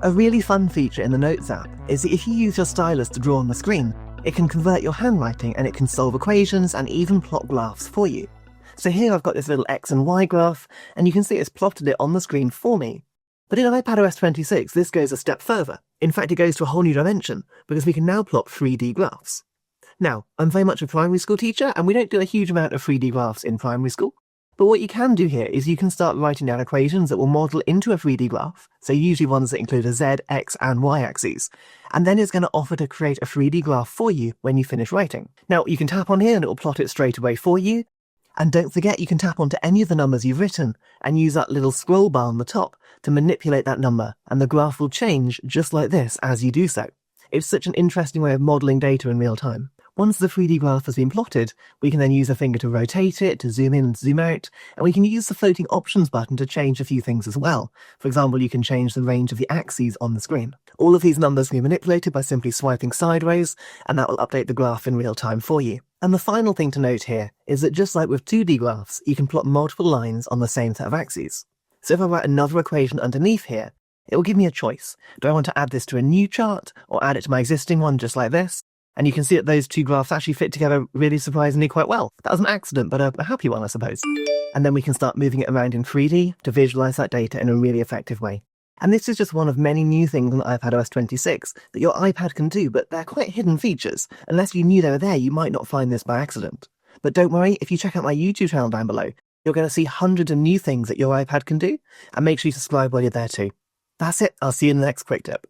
A really fun feature in the Notes app is that if you use your stylus to draw on the screen, it can convert your handwriting and it can solve equations and even plot graphs for you. So here I've got this little X and Y graph, and you can see it's plotted it on the screen for me. But in iPadOS 26, this goes a step further. In fact, it goes to a whole new dimension, because we can now plot 3D graphs. Now, I'm very much a primary school teacher, and we don't do a huge amount of 3D graphs in primary school. But what you can do here is you can start writing down equations that will model into a 3D graph, so usually ones that include a Z, X and Y axes, and then it's going to offer to create a 3D graph for you when you finish writing. Now, you can tap on here and it will plot it straight away for you, and don't forget you can tap onto any of the numbers you've written and use that little scroll bar on the top to manipulate that number, and the graph will change just like this as you do so. It's such an interesting way of modelling data in real time. Once the 3D graph has been plotted, we can then use a finger to rotate it, to zoom in and zoom out, and we can use the floating options button to change a few things as well. For example, you can change the range of the axes on the screen. All of these numbers can be manipulated by simply swiping sideways, and that will update the graph in real time for you. And the final thing to note here is that just like with 2D graphs, you can plot multiple lines on the same set of axes. So if I write another equation underneath here, it will give me a choice. Do I want to add this to a new chart, or add it to my existing one just like this? And you can see that those two graphs actually fit together really surprisingly quite well. That was an accident, but a happy one, I suppose. And then we can start moving it around in 3D to visualize that data in a really effective way. And this is just one of many new things on iPadOS 26 that your iPad can do, but they're quite hidden features. Unless you knew they were there, you might not find this by accident. But don't worry, if you check out my YouTube channel down below, you're going to see hundreds of new things that your iPad can do, and make sure you subscribe while you're there too. That's it, I'll see you in the next quick tip.